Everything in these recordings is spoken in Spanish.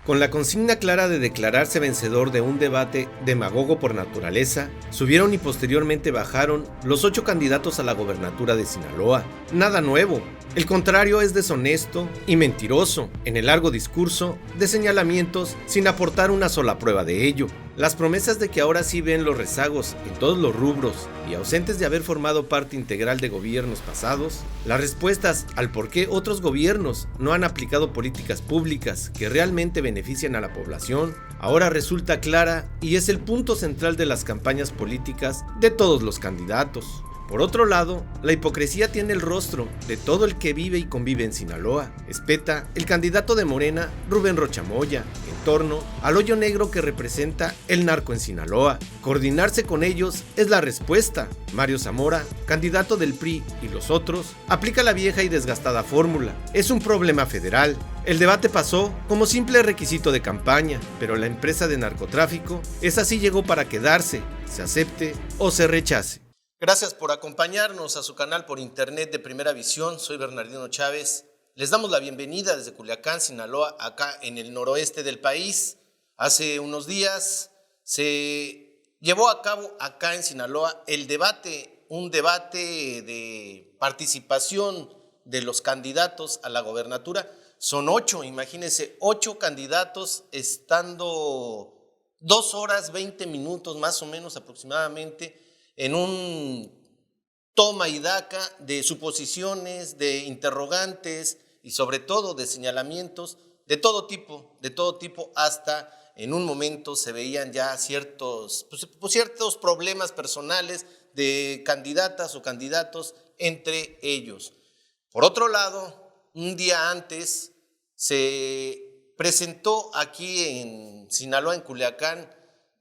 Con la consigna clara de declararse vencedor de un debate demagogo por naturaleza, subieron y posteriormente bajaron los 8 candidatos a la gobernatura de Sinaloa. Nada nuevo. El contrario es deshonesto y mentiroso en el largo discurso de señalamientos sin aportar una sola prueba de ello. Las promesas de que ahora sí ven los rezagos en todos los rubros y ausentes de haber formado parte integral de gobiernos pasados, las respuestas al por qué otros gobiernos no han aplicado políticas públicas que realmente benefician a la población, ahora resulta clara y es el punto central de las campañas políticas de todos los candidatos. Por otro lado, la hipocresía tiene el rostro de todo el que vive y convive en Sinaloa, espeta el candidato de Morena, Rubén Rocha Moya, en torno al hoyo negro que representa el narco en Sinaloa. Coordinarse con ellos es la respuesta. Mario Zamora, candidato del PRI y los otros, aplica la vieja y desgastada fórmula. Es un problema federal. El debate pasó como simple requisito de campaña, pero la empresa de narcotráfico, esa sí llegó para quedarse, se acepte o se rechace. Gracias por acompañarnos a su canal por internet de Primera Visión. Soy Bernardino Chávez. Les damos la bienvenida desde Culiacán, Sinaloa, acá en el noroeste del país. Hace unos días se llevó a cabo acá en Sinaloa un debate de participación de los candidatos a la gobernatura. Son 8, imagínense, 8 candidatos estando 2 horas 20 minutos más o menos aproximadamente en un toma y daca de suposiciones, de interrogantes y sobre todo de señalamientos de todo tipo, hasta en un momento se veían ya ciertos problemas personales de candidatas o candidatos entre ellos. Por otro lado, un día antes se presentó aquí en Sinaloa, en Culiacán,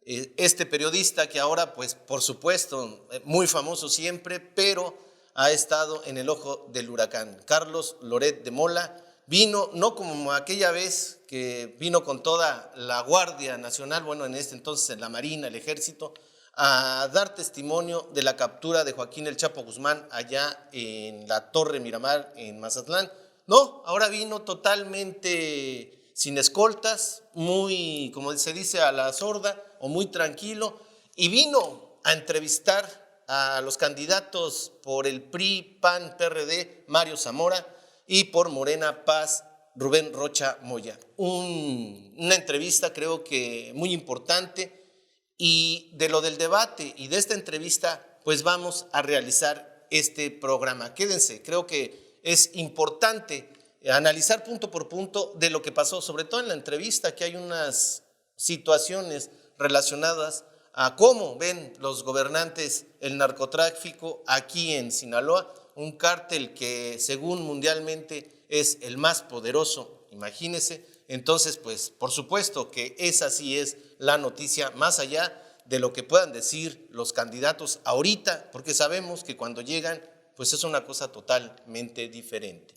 este periodista que ahora, pues por supuesto, muy famoso siempre, pero ha estado en el ojo del huracán. Carlos Loret de Mola vino, no como aquella vez que vino con toda la Guardia Nacional, bueno, en este entonces en la Marina, el Ejército, a dar testimonio de la captura de Joaquín El Chapo Guzmán allá en la Torre Miramar en Mazatlán. No, ahora vino totalmente sin escoltas, muy, como se dice, a la sorda o muy tranquilo, y vino a entrevistar a los candidatos por el PRI, PAN, PRD, Mario Zamora, y por Morena, Paz, Rubén Rocha Moya. Una entrevista creo que muy importante, y de lo del debate y de esta entrevista, pues vamos a realizar este programa. Quédense, creo que es importante analizar punto por punto de lo que pasó, sobre todo en la entrevista, que hay unas situaciones relacionadas a cómo ven los gobernantes el narcotráfico aquí en Sinaloa, un cártel que según mundialmente es el más poderoso, imagínense. Entonces, pues por supuesto que esa sí es la noticia, más allá de lo que puedan decir los candidatos ahorita, porque sabemos que cuando llegan, pues es una cosa totalmente diferente.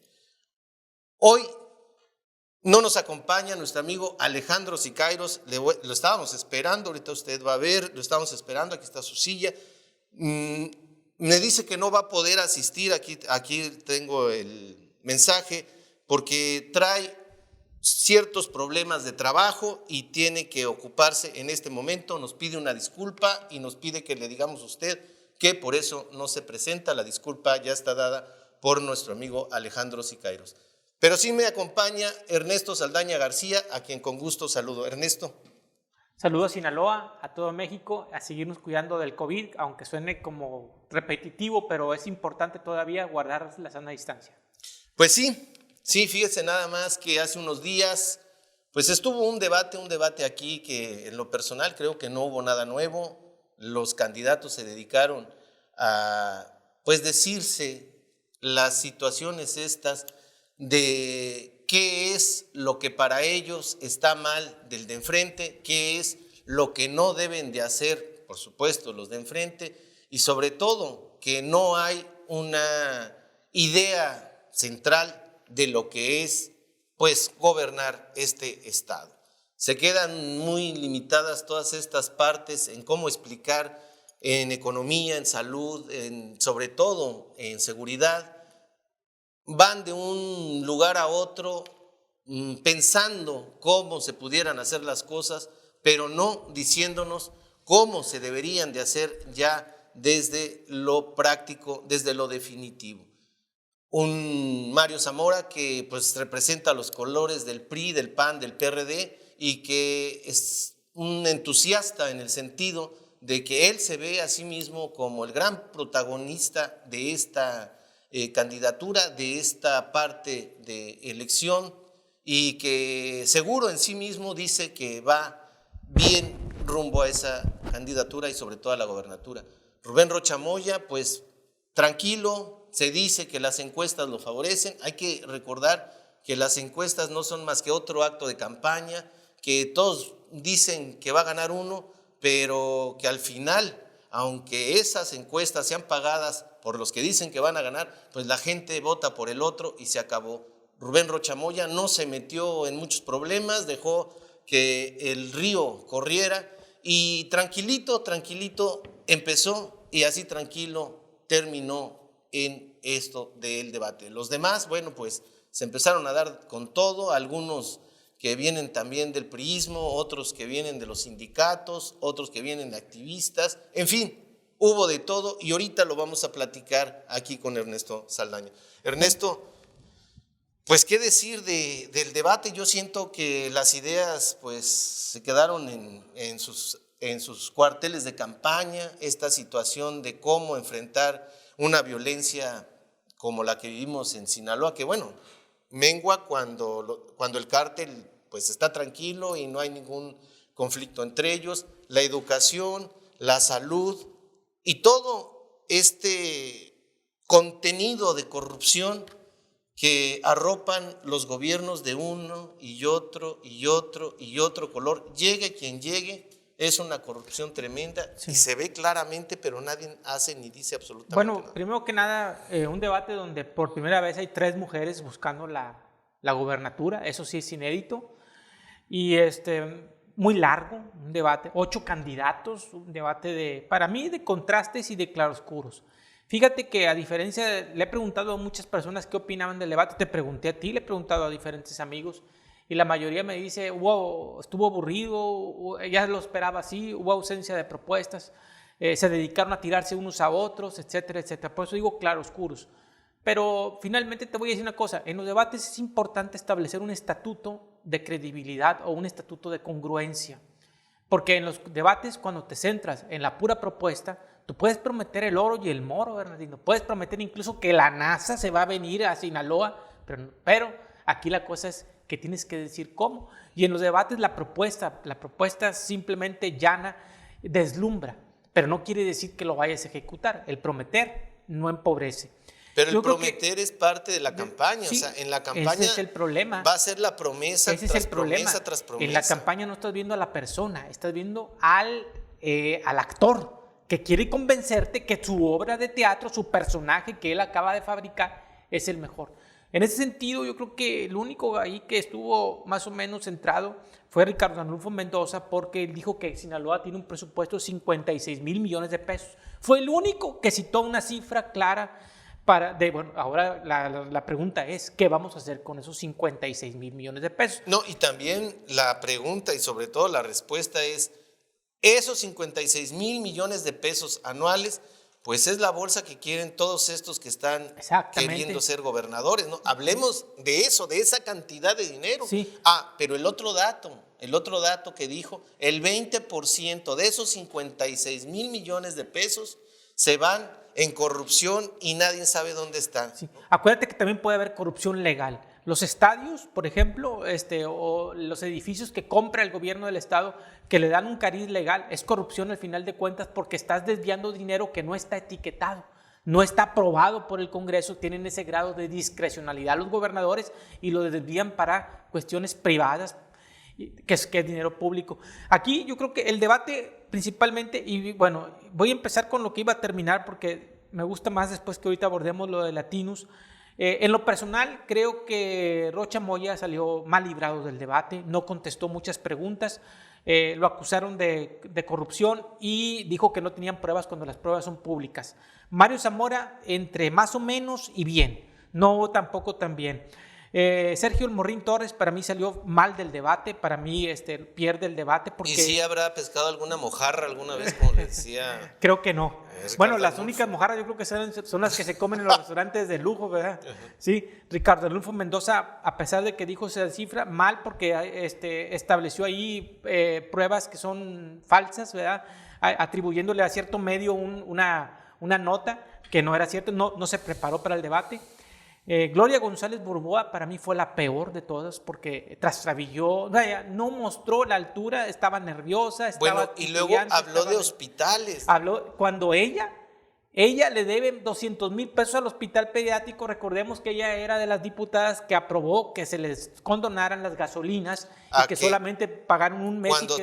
Hoy no nos acompaña nuestro amigo Alejandro Siqueiros, lo estábamos esperando, ahorita usted va a ver, lo estábamos esperando, aquí está su silla. Me dice que no va a poder asistir, aquí tengo el mensaje, porque trae ciertos problemas de trabajo y tiene que ocuparse en este momento. Nos pide una disculpa y nos pide que le digamos a usted que por eso no se presenta. La disculpa ya está dada por nuestro amigo Alejandro Siqueiros. Pero sí me acompaña Ernesto Saldaña García, a quien con gusto saludo. Ernesto. Saludos a Sinaloa, a todo México, a seguirnos cuidando del COVID, aunque suene como repetitivo, pero es importante todavía guardar la sana distancia. Pues sí, fíjese nada más que hace unos días, pues estuvo un debate aquí que en lo personal creo que no hubo nada nuevo. Los candidatos se dedicaron a, pues, decirse las situaciones estas de qué es lo que para ellos está mal del de enfrente, qué es lo que no deben de hacer, por supuesto, los de enfrente, y sobre todo que no hay una idea central de lo que es, pues, gobernar este estado. Se quedan muy limitadas todas estas partes en cómo explicar en economía, en salud, sobre todo en seguridad. Van de un lugar a otro pensando cómo se pudieran hacer las cosas, pero no diciéndonos cómo se deberían de hacer ya desde lo práctico, desde lo definitivo. Un Mario Zamora que pues representa los colores del PRI, del PAN, del PRD y que es un entusiasta en el sentido de que él se ve a sí mismo como el gran protagonista de esta candidatura, de esta parte de elección, y que seguro en sí mismo dice que va bien rumbo a esa candidatura y sobre todo a la gobernatura. Rubén Rocha Moya, pues tranquilo, se dice que las encuestas lo favorecen. Hay que recordar que las encuestas no son más que otro acto de campaña, que todos dicen que va a ganar uno, pero que al final, aunque esas encuestas sean pagadas por los que dicen que van a ganar, pues la gente vota por el otro y se acabó. Rubén Rocha Moya no se metió en muchos problemas, dejó que el río corriera y tranquilito empezó y así tranquilo terminó en esto del debate. Los demás, bueno, pues se empezaron a dar con todo, algunos que vienen también del priismo, otros que vienen de los sindicatos, otros que vienen de activistas, en fin, hubo de todo y ahorita lo vamos a platicar aquí con Ernesto Saldaña. Ernesto, pues qué decir del debate. Yo siento que las ideas pues se quedaron en sus cuarteles de campaña, esta situación de cómo enfrentar una violencia como la que vivimos en Sinaloa, que bueno, mengua cuando el cártel pues está tranquilo y no hay ningún conflicto entre ellos, la educación, la salud y todo este contenido de corrupción que arropan los gobiernos de uno y otro y otro y otro color, llegue quien llegue, es una corrupción tremenda y se ve claramente, pero nadie hace ni dice absolutamente nada. Primero que nada, un debate donde por primera vez hay 3 mujeres buscando la gobernatura, eso sí es inédito, y muy largo, un debate, 8 candidatos, un debate para mí de contrastes y de claroscuros. Fíjate que a diferencia, le he preguntado a muchas personas qué opinaban del debate, te pregunté a ti, le he preguntado a diferentes amigos y la mayoría me dice, estuvo aburrido, ya lo esperaba así, hubo ausencia de propuestas, se dedicaron a tirarse unos a otros, etcétera, etcétera. Por eso digo claroscuros. Pero finalmente te voy a decir una cosa, en los debates es importante establecer un estatuto de credibilidad o un estatuto de congruencia. Porque en los debates, cuando te centras en la pura propuesta, tú puedes prometer el oro y el moro, Bernardino. Puedes prometer incluso que la NASA se va a venir a Sinaloa, pero aquí la cosa es que tienes que decir cómo. Y en los debates la propuesta simplemente llana, deslumbra, pero no quiere decir que lo vayas a ejecutar. El prometer no empobrece. Pero el prometer es parte de la campaña, sí, o sea, en la campaña ese es el problema. Va a ser la promesa tras promesa tras promesa. En la campaña no estás viendo a la persona, estás viendo al actor que quiere convencerte que su obra de teatro, su personaje que él acaba de fabricar es el mejor. En ese sentido, yo creo que el único ahí que estuvo más o menos centrado fue Ricardo Arnulfo Mendoza, porque él dijo que Sinaloa tiene un presupuesto de 56 mil millones de pesos. Fue el único que citó una cifra clara. Ahora la pregunta es, ¿qué vamos a hacer con esos 56 mil millones de pesos? No, y también la pregunta y sobre todo la respuesta es, esos 56 mil millones de pesos anuales, pues es la bolsa que quieren todos estos que están queriendo ser gobernadores, ¿no? Hablemos de eso, de esa cantidad de dinero. Sí. Pero el otro dato que dijo, el 20% de esos 56 mil millones de pesos se van en corrupción y nadie sabe dónde están. Sí. Acuérdate que también puede haber corrupción legal. Los estadios, por ejemplo, o los edificios que compra el gobierno del estado, que le dan un cariz legal, es corrupción al final de cuentas porque estás desviando dinero que no está etiquetado, no está aprobado por el Congreso, tienen ese grado de discrecionalidad los gobernadores y lo desvían para cuestiones privadas, que es dinero público. Aquí yo creo que el debate principalmente, y bueno, voy a empezar con lo que iba a terminar porque me gusta más después que ahorita abordemos lo de Latinus. En lo personal, creo que Rocha Moya salió mal librado del debate, no contestó muchas preguntas, lo acusaron de corrupción y dijo que no tenían pruebas cuando las pruebas son públicas. Mario Zamora, entre más o menos y bien, no tampoco tan bien. Sergio El Morrín Torres para mí salió mal del debate, para mí pierde el debate porque... ¿Y si habrá pescado alguna mojarra alguna vez, como le decía? Creo que no. Ricardo Bueno, las Arnulfo. únicas mojarras yo creo que son las que se comen en los restaurantes de lujo, ¿verdad? Sí, Ricardo Arnulfo Mendoza, a pesar de que dijo esa cifra, mal porque estableció ahí pruebas que son falsas, ¿verdad? Atribuyéndole a cierto medio una nota que no era cierta, no se preparó para el debate. Gloria González Burboa para mí fue la peor de todas porque trastabilló, no mostró la altura, estaba nerviosa, estaba... Bueno, y luego habló de hospitales. Habló cuando ella le debe 200,000 pesos al hospital pediátrico. Recordemos que ella era de las diputadas que aprobó que se les condonaran las gasolinas y que solamente pagaron un mes. Cuando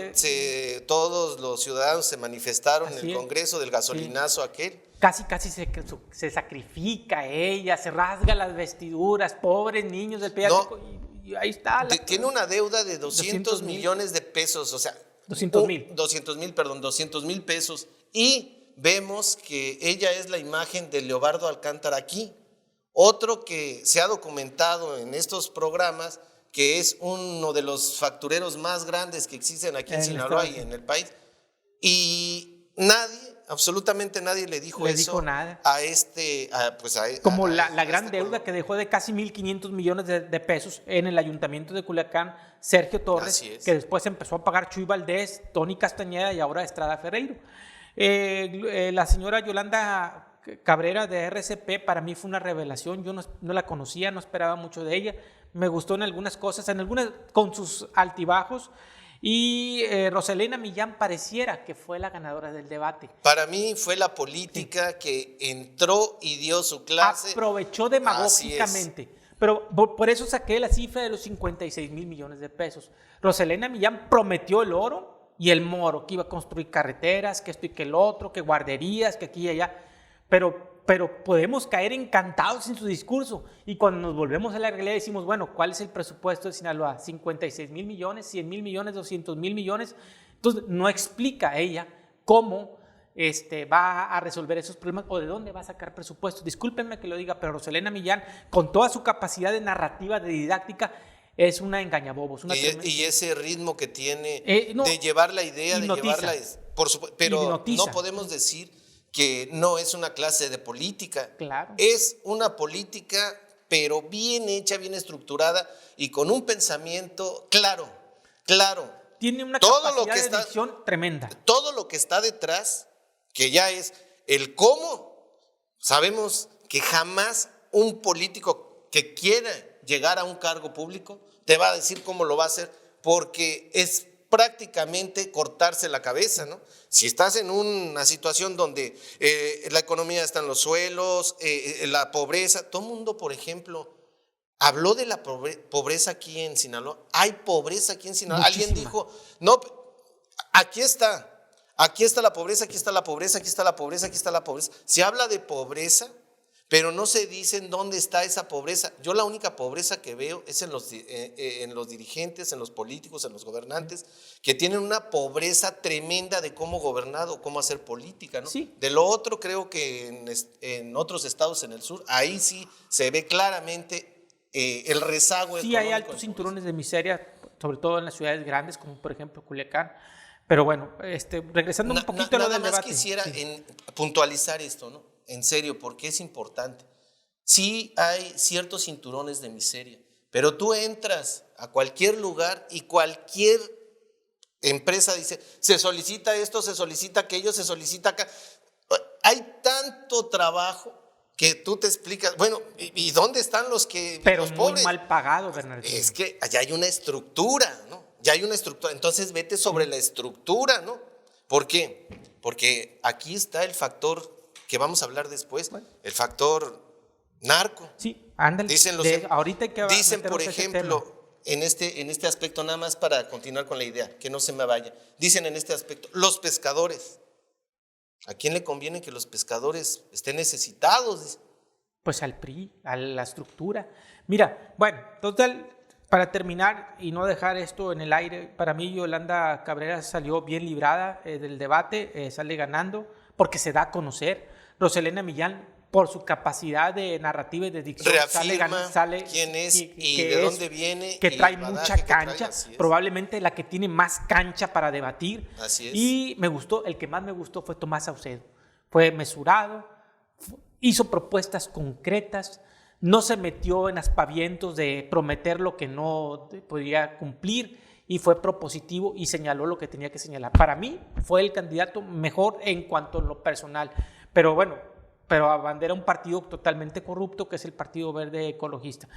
todos los ciudadanos se manifestaron en el Congreso del gasolinazo aquel. Casi se sacrifica ella, se rasga las vestiduras, pobres niños del pediátrico, y ahí está. Tiene una deuda de 200 millones de pesos, o sea, 200,000 pesos, y vemos que ella es la imagen de Leobardo Alcántara aquí, otro que se ha documentado en estos programas, que es uno de los factureros más grandes que existen aquí en Sinaloa y en el país, y absolutamente nadie le dijo nada. Como la gran deuda que dejó de casi 1,500 millones de pesos en el ayuntamiento de Culiacán, Sergio Torres, que después empezó a pagar Chuy Valdés, Tony Castañeda y ahora Estrada Ferreiro. La señora Yolanda Cabrera de RCP para mí fue una revelación. Yo no la conocía, no esperaba mucho de ella. Me gustó en algunas cosas, con sus altibajos. Y Roselena Millán pareciera que fue la ganadora del debate. Para mí fue la política que entró y dio su clase. Aprovechó demagógicamente. Pero por eso saqué la cifra de los 56,000 millones de pesos. Roselena Millán prometió el oro y el moro, que iba a construir carreteras, que esto y que el otro, que guarderías, que aquí y allá. Pero podemos caer encantados en su discurso y cuando nos volvemos a la realidad decimos, bueno, ¿cuál es el presupuesto de Sinaloa? 56,000 millones, 100,000 millones, 200,000 millones. Entonces no explica ella cómo va a resolver esos problemas o de dónde va a sacar presupuesto. Discúlpenme que lo diga, pero Roselena Millán, con toda su capacidad de narrativa, de didáctica, es una engañabobos. Y ese ritmo que tiene de llevar la idea, de llevarla, por supuesto, pero no podemos decir que no es una clase de política. Claro. Es una política, pero bien hecha, bien estructurada y con un pensamiento claro. Tiene una capacidad de decisión tremenda. Todo lo que está detrás, que ya es el cómo, sabemos que jamás un político que quiera llegar a un cargo público te va a decir cómo lo va a hacer, porque es prácticamente cortarse la cabeza, ¿no? Si estás en una situación donde la economía está en los suelos, la pobreza, todo el mundo, por ejemplo, habló de la pobreza aquí en Sinaloa. Hay pobreza aquí en Sinaloa. Muchísima. Alguien dijo, no, aquí está la pobreza, aquí está la pobreza, aquí está la pobreza, aquí está la pobreza. Se habla de pobreza, pero no se dice en dónde está esa pobreza. Yo la única pobreza que veo es en los dirigentes, en los políticos, en los gobernantes, que tienen una pobreza tremenda de cómo gobernar o cómo hacer política, ¿no? Sí. De lo otro, creo que en otros estados en el sur, ahí sí se ve claramente el rezago. Sí, hay altos cinturones de miseria, sobre todo en las ciudades grandes, como por ejemplo Culiacán. Pero bueno, regresando un poquito a lo del debate. Nada más quisiera puntualizar esto, ¿no? En serio, porque es importante. Sí hay ciertos cinturones de miseria, pero tú entras a cualquier lugar y cualquier empresa dice, se solicita esto, se solicita aquello, se solicita acá. Hay tanto trabajo que tú te explicas, bueno, ¿y dónde están los pobres? Pero muy mal pagado, Bernardino. Es que allá hay una estructura, ¿no? Ya hay una estructura, entonces vete sobre la estructura, ¿no? ¿Por qué? Porque aquí está el factor que vamos a hablar después, el factor narco. Sí, ándale. Dicen por ejemplo, en este aspecto, nada más para continuar con la idea, que no se me vaya, dicen en este aspecto, los pescadores. ¿A quién le conviene que los pescadores estén necesitados? Pues al PRI, a la estructura. Mira, bueno, total, para terminar y no dejar esto en el aire, para mí Yolanda Cabrera salió bien librada del debate, sale ganando porque se da a conocer. Roselena Millán por su capacidad de narrativa y de dicción. Reafirma quién es y de dónde viene. Que y trae el bagaje mucha que trae, cancha, así es. probablemente la que tiene más cancha para debatir. Así es. Y me gustó, el que más me gustó fue Tomás Saucedo. Fue mesurado, hizo propuestas concretas, no se metió en aspavientos de prometer lo que no podía cumplir, y fue propositivo y señaló lo que tenía que señalar. Para mí fue el candidato mejor en cuanto a lo personal, pero bueno, abandera un partido totalmente corrupto que es el Partido Verde Ecologista.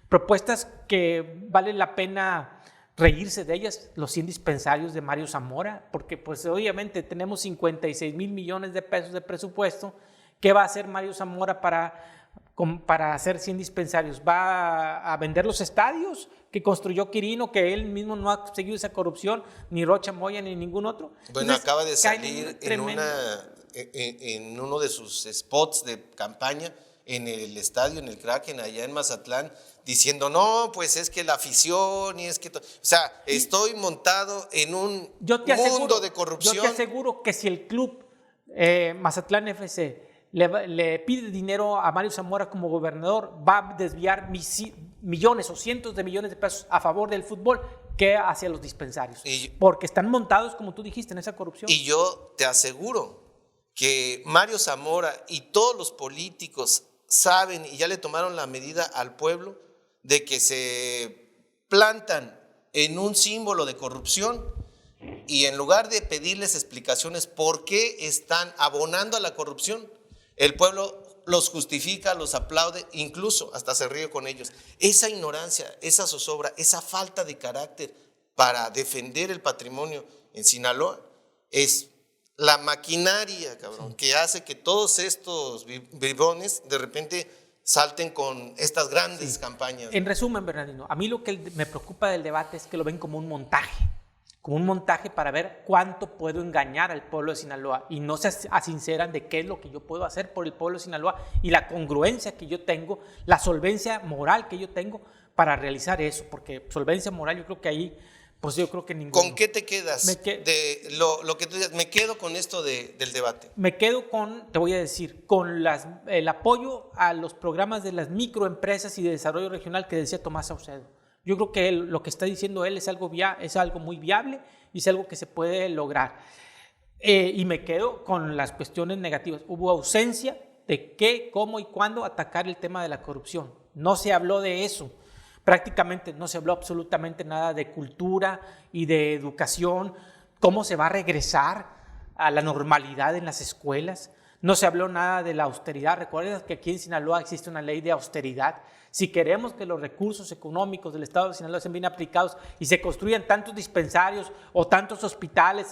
Propuestas que vale la pena reírse de ellas, los 100 dispensarios de Mario Zamora, porque pues obviamente tenemos 56 mil millones de pesos de presupuesto. ¿Qué va a hacer Mario Zamora para hacer 100 dispensarios? ¿Va a vender los estadios que construyó Quirino, que él mismo no ha seguido esa corrupción, ni Rocha Moya, ni ningún otro? Bueno, Entonces, acaba de salir en uno de sus spots de campaña en el estadio, en el Kraken, allá en Mazatlán, diciendo, no, pues es que la afición y es que... O sea, estoy montado en un mundo de corrupción. Yo te aseguro que si el club Mazatlán FC le pide dinero a Mario Zamora como gobernador, va a desviar millones o cientos de millones de pesos a favor del fútbol que hacia los dispensarios. Porque están montados, como tú dijiste, en esa corrupción. Y yo te aseguro que Mario Zamora y todos los políticos saben y ya le tomaron la medida al pueblo de que se plantan en un símbolo de corrupción y en lugar de pedirles explicaciones por qué están abonando a la corrupción, el pueblo los justifica, los aplaude, incluso hasta se ríe con ellos. Esa ignorancia, esa zozobra, esa falta de carácter para defender el patrimonio en Sinaloa es la maquinaria, cabrón, que hace que todos estos bribones de repente salten con estas grandes campañas. En resumen, Bernardino, a mí lo que me preocupa del debate es que lo ven como un montaje para ver cuánto puedo engañar al pueblo de Sinaloa, y no se asinceran de qué es lo que yo puedo hacer por el pueblo de Sinaloa y la congruencia que yo tengo, la solvencia moral que yo tengo para realizar eso, porque solvencia moral yo creo que ahí, pues yo creo que ninguno. ¿Con qué te quedas? De lo que tú dices, me quedo con esto del debate. Me quedo te voy a decir, con el apoyo a los programas de las microempresas y de desarrollo regional que decía Tomás Saucedo. Yo creo que lo que está diciendo él es algo muy viable y es algo que se puede lograr. Y me quedo con las cuestiones negativas. Hubo ausencia de qué, cómo y cuándo atacar el tema de la corrupción. No se habló de eso. Prácticamente no se habló absolutamente nada de cultura y de educación, cómo se va a regresar a la normalidad en las escuelas. No se habló nada de la austeridad. Recuerden que aquí en Sinaloa existe una ley de austeridad. Si queremos que los recursos económicos del Estado de Sinaloa sean bien aplicados y se construyan tantos dispensarios o tantos hospitales,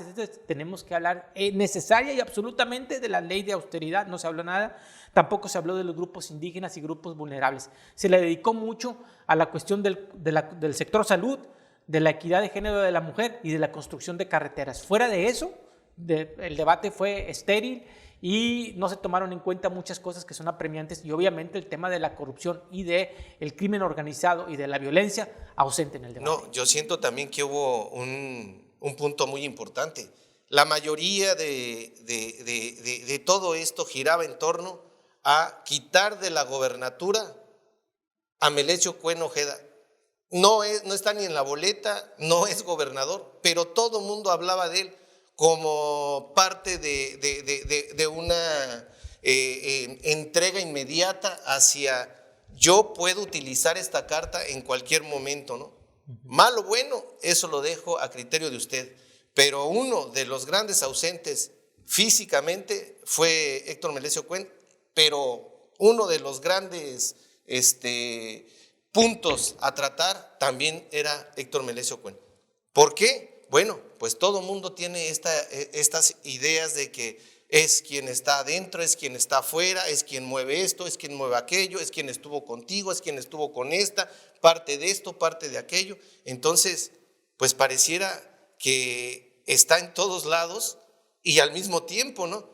tenemos que hablar necesaria y absolutamente de la ley de austeridad. No se habló nada. Tampoco se habló de los grupos indígenas y grupos vulnerables. Se le dedicó mucho a la cuestión del sector salud, de la equidad de género de la mujer y de la construcción de carreteras. Fuera de eso, el debate fue estéril y no se tomaron en cuenta muchas cosas que son apremiantes, y obviamente el tema de la corrupción y del crimen organizado y de la violencia ausente en el debate. No, yo siento también que hubo un punto muy importante. La mayoría de todo esto giraba en torno a quitar de la gobernatura a Melesio Cuen Ojeda. No está ni en la boleta, no es gobernador, pero todo el mundo hablaba de él como parte de una entrega inmediata hacia yo puedo utilizar esta carta en cualquier momento, ¿no? Malo o bueno, eso lo dejo a criterio de usted. Pero uno de los grandes ausentes físicamente fue Héctor Melesio Cuen, pero uno de los grandes puntos a tratar también era Héctor Melesio Cuen. ¿Por qué? Bueno, pues todo mundo tiene estas ideas de que es quien está adentro, es quien está afuera, es quien mueve esto, es quien mueve aquello, es quien estuvo contigo, es quien estuvo con esta, parte de esto, parte de aquello. Entonces, pues pareciera que está en todos lados y al mismo tiempo, ¿no?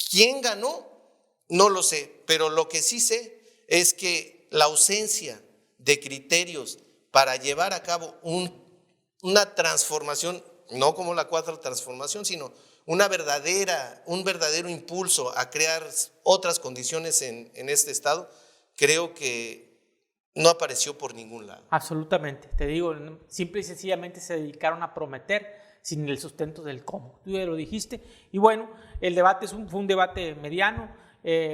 ¿Quién ganó? No lo sé, pero lo que sí sé es que la ausencia de criterios para llevar a cabo una transformación, no como la cuarta transformación, sino un verdadero impulso a crear otras condiciones en este estado, creo que no apareció por ningún lado. Absolutamente, te digo, simple y sencillamente se dedicaron a prometer sin el sustento del cómo. Tú ya lo dijiste. Y bueno, el debate fue un debate mediano,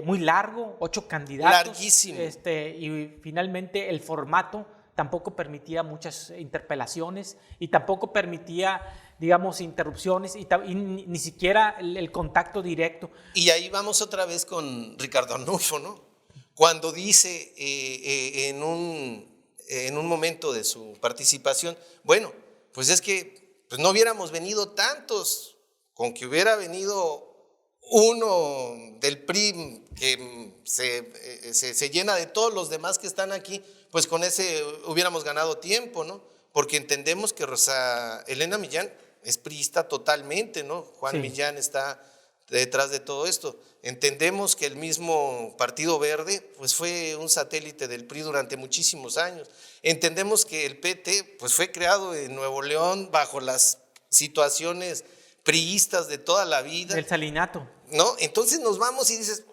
muy largo, 8 candidatos. Larguísimo. Y finalmente el formato tampoco permitía muchas interpelaciones y tampoco permitía, digamos, interrupciones y ni siquiera el contacto directo. Y ahí vamos otra vez con Ricardo Arnulfo, ¿no? Cuando dice en un momento de su participación, bueno, pues es que pues no hubiéramos venido tantos, con que hubiera venido uno del PRI que se llena de todos los demás que están aquí, pues con ese hubiéramos ganado tiempo, ¿no? Porque entendemos que Rosa Elena Millán es priista totalmente, ¿no? Juan Millán está detrás de todo esto. Entendemos que el mismo Partido Verde pues fue un satélite del PRI durante muchísimos años. Entendemos que el PT pues fue creado en Nuevo León bajo las situaciones priistas de toda la vida. Del salinato. ¿No? Entonces nos vamos y dices,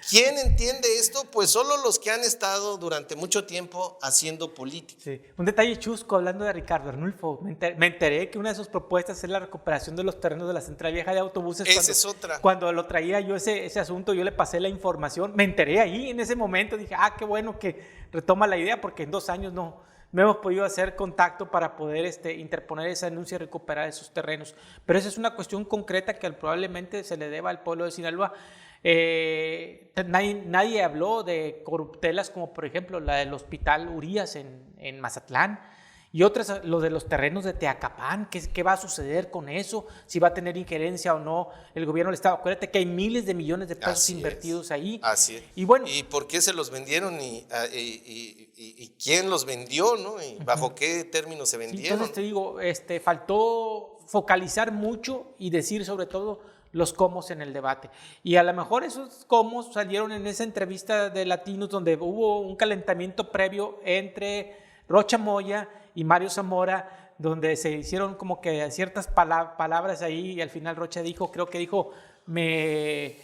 ¿quién entiende esto? Pues solo los que han estado durante mucho tiempo haciendo política. Sí. Un detalle chusco, hablando de Ricardo Arnulfo, me enteré que una de sus propuestas es la recuperación de los terrenos de la Central Vieja de Autobuses. Esa es otra. Cuando lo traía yo ese asunto, yo le pasé la información, me enteré ahí en ese momento, dije, qué bueno que retoma la idea, porque en 2 años no hemos podido hacer contacto para poder interponer esa denuncia y recuperar esos terrenos. Pero esa es una cuestión concreta que probablemente se le deba al pueblo de Sinaloa. Nadie habló de corruptelas como por ejemplo la del Hospital Urias en Mazatlán y otras, lo de los terrenos de Teacapán. ¿Qué va a suceder con eso? Si va a tener injerencia o no el gobierno del estado. Acuérdate que hay miles de millones de pesos invertidos ahí. Así es. Y bueno, ¿y por qué se los vendieron y quién los vendió, ¿no? Y bajo qué términos se vendieron? Entonces te digo, faltó focalizar mucho y decir sobre todo los cómo en el debate. Y a lo mejor esos cómo salieron en esa entrevista de Latinos donde hubo un calentamiento previo entre Rocha Moya y Mario Zamora, donde se hicieron como que ciertas palabras ahí y al final Rocha creo que dijo, me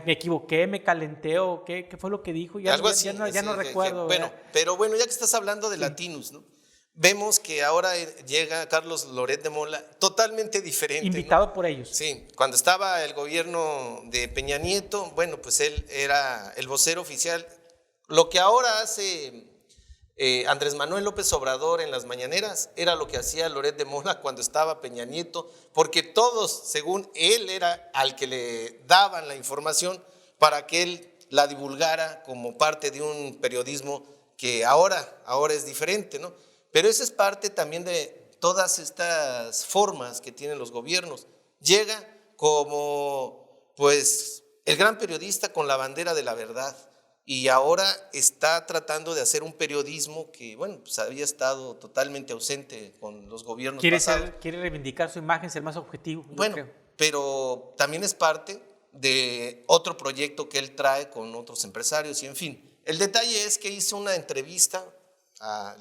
equivoqué, me calenté o qué fue lo que dijo. Algo así. Ya no recuerdo. Pero bueno, ya que estás hablando de Latinos, ¿no? Vemos que ahora llega Carlos Loret de Mola, totalmente diferente. Invitado, ¿no?, por ellos. Sí, cuando estaba el gobierno de Peña Nieto, bueno, pues él era el vocero oficial. Lo que ahora hace Andrés Manuel López Obrador en las mañaneras era lo que hacía Loret de Mola cuando estaba Peña Nieto, porque todos, según él, era al que le daban la información para que él la divulgara como parte de un periodismo que ahora es diferente, ¿no? Pero esa es parte también de todas estas formas que tienen los gobiernos. Llega como, pues, el gran periodista con la bandera de la verdad y ahora está tratando de hacer un periodismo que, bueno, pues había estado totalmente ausente con los gobiernos pasados. Quiere reivindicar su imagen, ser más objetivo. Bueno, pero también es parte de otro proyecto que él trae con otros empresarios y en fin. El detalle es que hizo una entrevista.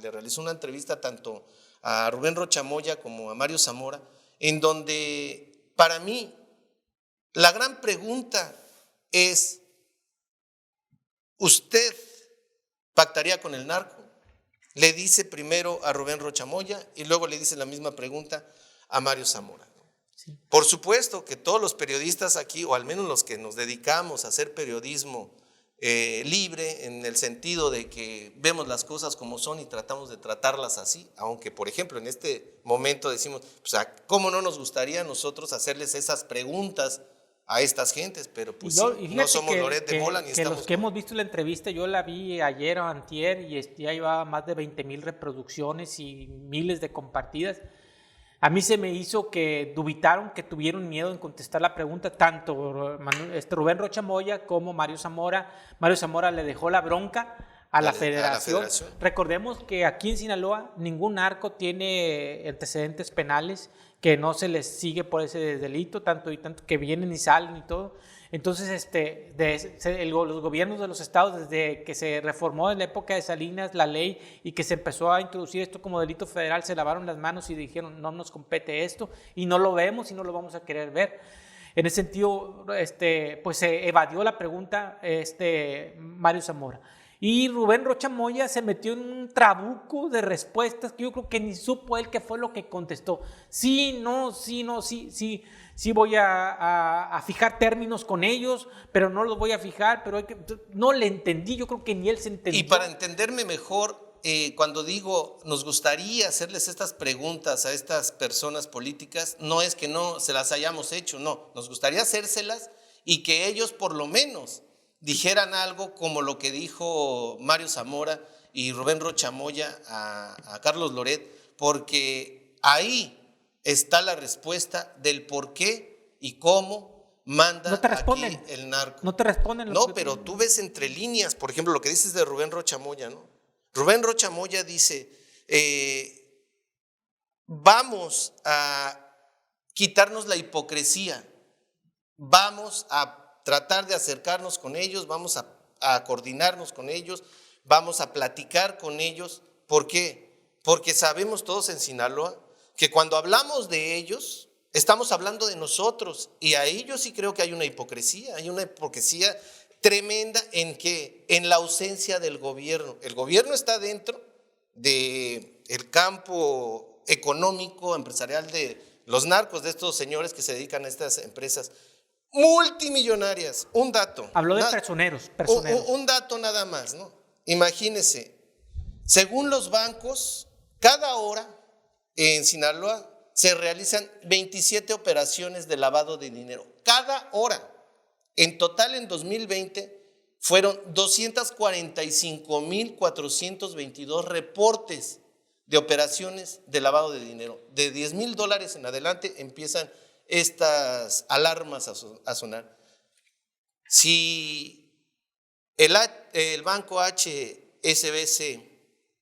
Le realizó una entrevista tanto a Rubén Rocha Moya como a Mario Zamora, en donde para mí la gran pregunta es, ¿usted pactaría con el narco? Le dice primero a Rubén Rocha Moya y luego le dice la misma pregunta a Mario Zamora. Sí. Por supuesto que todos los periodistas aquí, o al menos los que nos dedicamos a hacer periodismo libre, en el sentido de que vemos las cosas como son y tratamos de tratarlas así, aunque por ejemplo en este momento decimos, pues, ¿cómo no nos gustaría a nosotros hacerles esas preguntas a estas gentes? Pero pues no somos Loret de Mola ni estamos... Los que hemos visto la entrevista, yo la vi ayer o antier y ya llevaba más de 20,000 reproducciones y miles de compartidas. A mí se me hizo que dubitaron, que tuvieron miedo en contestar la pregunta, tanto Rubén Rocha Moya como Mario Zamora. Mario Zamora le dejó la bronca a la federación. Recordemos que aquí en Sinaloa ningún narco tiene antecedentes penales, que no se les sigue por ese delito, tanto que vienen y salen y todo. Entonces, los gobiernos de los estados, desde que se reformó en la época de Salinas la ley y que se empezó a introducir esto como delito federal, se lavaron las manos y dijeron, no nos compete esto, y no lo vemos y no lo vamos a querer ver. En ese sentido, pues se evadió la pregunta Mario Zamora. Y Rubén Rocha Moya se metió en un trabuco de respuestas que yo creo que ni supo él qué fue lo que contestó. Sí, no, sí, no, sí voy a fijar términos con ellos, pero no los voy a fijar, pero no le entendí, yo creo que ni él se entendió. Y para entenderme mejor, cuando digo nos gustaría hacerles estas preguntas a estas personas políticas, no es que no se las hayamos hecho, no, nos gustaría hacérselas y que ellos por lo menos dijeran algo como lo que dijo Mario Zamora y Rubén Rocha Moya a Carlos Loret, porque ahí está la respuesta del por qué y cómo manda aquí el narco. No te responden. No, pero tú ves entre líneas, por ejemplo, lo que dices de Rubén Rocha Moya, ¿no? Rubén Rocha Moya dice, vamos a quitarnos la hipocresía, vamos a tratar de acercarnos con ellos, vamos a coordinarnos con ellos, vamos a platicar con ellos. ¿Por qué? Porque sabemos todos en Sinaloa que cuando hablamos de ellos, estamos hablando de nosotros, y ahí yo sí creo que hay una hipocresía tremenda en la ausencia del gobierno. El gobierno está dentro del campo económico, empresarial de los narcos, de estos señores que se dedican a estas empresas multimillonarias. Un dato. Habló de personeros. Un dato nada más, ¿no? Imagínense, según los bancos, cada hora en Sinaloa se realizan 27 operaciones de lavado de dinero. Cada hora. En total, en 2020, fueron 245,422 reportes de operaciones de lavado de dinero. De $10,000 en adelante empiezan estas alarmas a sonar. Si el banco HSBC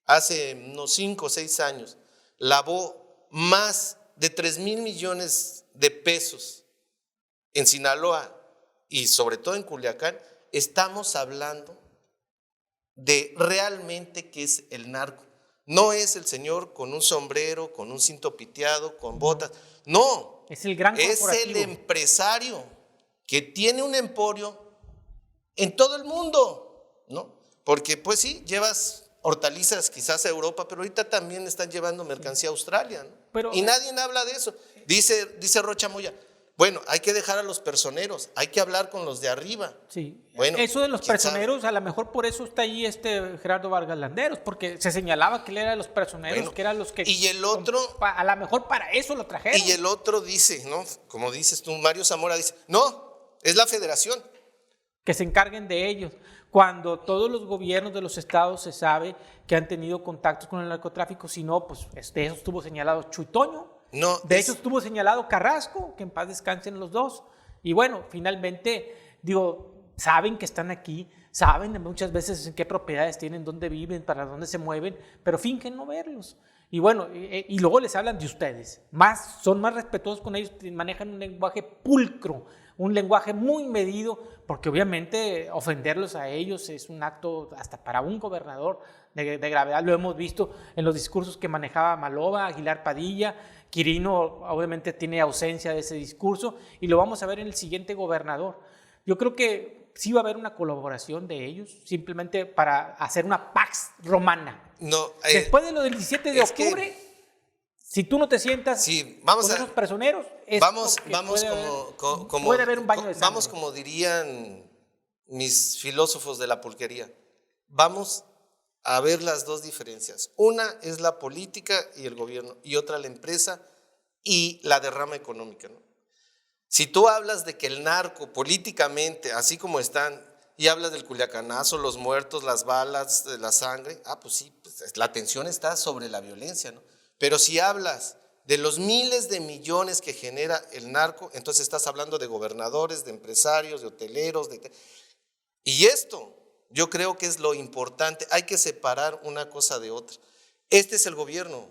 hace unos 5 o 6 años lavó más de 3,000 millones de pesos en Sinaloa y sobre todo en Culiacán, estamos hablando de realmente qué es el narco. No es el señor con un sombrero, con un cinto piteado, con botas, no. Es el gran corporativo. Es el empresario que tiene un emporio en todo el mundo, ¿no? Porque pues sí, llevas hortalizas quizás a Europa, pero ahorita también están llevando mercancía a Australia, ¿no? Y nadie habla de eso. Dice Rocha Moya, bueno, hay que dejar a los personeros, hay que hablar con los de arriba. Sí, bueno, eso de los personeros, a lo mejor por eso está ahí Gerardo Vargas Landeros, porque se señalaba que él era de los personeros, bueno, que eran los que... Y el otro... A lo mejor para eso lo trajeron. Y el otro dice, ¿no? Como dices tú, Mario Zamora dice, no, es la federación. Que se encarguen de ellos. Cuando todos los gobiernos de los estados se sabe que han tenido contactos con el narcotráfico, si no, pues de eso estuvo señalado Chuy Toño. No, de hecho estuvo señalado Carrasco, que en paz descansen los dos. Y bueno, finalmente, saben que están aquí, saben muchas veces en qué propiedades tienen, dónde viven, para dónde se mueven, pero fingen no verlos. Y bueno, y luego les hablan de ustedes. Son más respetuosos con ellos, manejan un lenguaje pulcro, un lenguaje muy medido, porque obviamente ofenderlos a ellos es un acto hasta para un gobernador de gravedad. Lo hemos visto en los discursos que manejaba Maloba, Aguilar Padilla. Quirino obviamente tiene ausencia de ese discurso y lo vamos a ver en el siguiente gobernador. Yo creo que sí va a haber una colaboración de ellos, simplemente para hacer una pax romana. No, después de lo del 17 de octubre, si tú no te sientas con esos personeros, puede haber un baño de sangre. Vamos, como dirían mis filósofos de la pulquería, vamos a ver las dos diferencias. Una es la política y el gobierno, y otra la empresa y la derrama económica, ¿no? Si tú hablas de que el narco políticamente, así como están, y hablas del culiacanazo, los muertos, las balas, la sangre, pues sí, pues la atención está sobre la violencia, ¿no? Pero si hablas de los miles de millones que genera el narco, entonces estás hablando de gobernadores, de empresarios, de hoteleros, y esto yo creo que es lo importante. Hay que separar una cosa de otra. Este es el gobierno.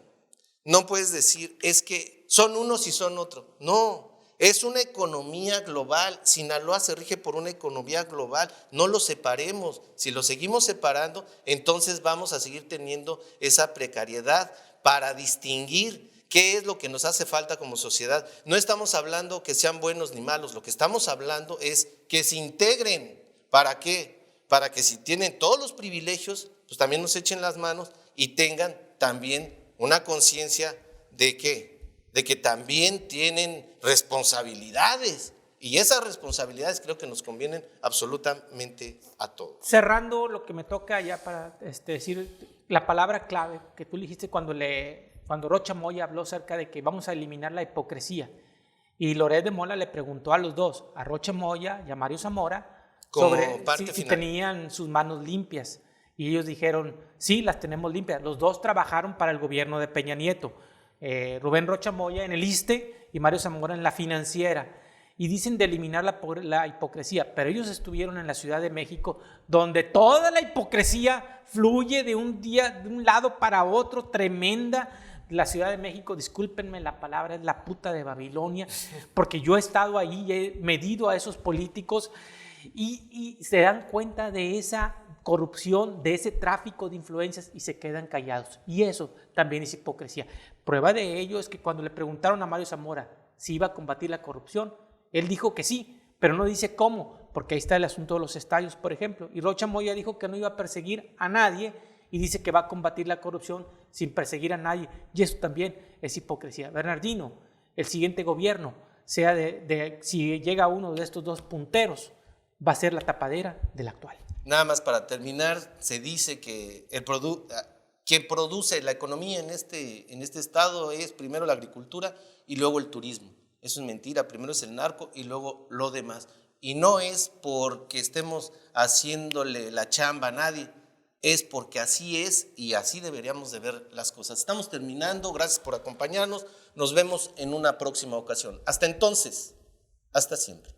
No puedes decir, es que son unos y son otros. No, Es una economía global. Sinaloa se rige por una economía global. No lo separemos. Si lo seguimos separando, entonces vamos a seguir teniendo esa precariedad. Para distinguir qué es lo que nos hace falta como sociedad, no estamos hablando que sean buenos ni malos. Lo que estamos hablando es que se integren. ¿Para qué? Para que si tienen todos los privilegios, pues también nos echen las manos y tengan también una conciencia de ¿qué? De que también tienen responsabilidades, y esas responsabilidades creo que nos convienen absolutamente a todos. Cerrando lo que me toca ya para decir la palabra clave que tú dijiste cuando Rocha Moya habló acerca de que vamos a eliminar la hipocresía, y Loret de Mola le preguntó a los dos, a Rocha Moya y a Mario Zamora, sobre si tenían sus manos limpias, y ellos dijeron, sí, las tenemos limpias. Los dos trabajaron para el gobierno de Peña Nieto. Rubén Rocha Moya en el ISSSTE y Mario Zamora en la Financiera, y dicen de eliminar la hipocresía, pero ellos estuvieron en la Ciudad de México, donde toda la hipocresía fluye de un lado para otro, tremenda. La Ciudad de México, discúlpenme la palabra, es la puta de Babilonia, porque yo he estado ahí y he medido a esos políticos y se dan cuenta de esa corrupción, de ese tráfico de influencias, y se quedan callados, y eso también es hipocresía. Prueba de ello es que cuando le preguntaron a Mario Zamora si iba a combatir la corrupción, él dijo que sí, pero no dice cómo, porque ahí está el asunto de los estadios, por ejemplo, y Rocha Moya dijo que no iba a perseguir a nadie y dice que va a combatir la corrupción sin perseguir a nadie, y eso también es hipocresía. Bernardino, el siguiente gobierno, sea si llega uno de estos dos punteros, va a ser la tapadera del actual. Nada más para terminar, se dice que quien produce la economía en este estado es primero la agricultura y luego el turismo. Eso es mentira, primero es el narco y luego lo demás. Y no es porque estemos haciéndole la chamba a nadie, es porque así es y así deberíamos de ver las cosas. Estamos terminando, gracias por acompañarnos, nos vemos en una próxima ocasión. Hasta entonces, hasta siempre.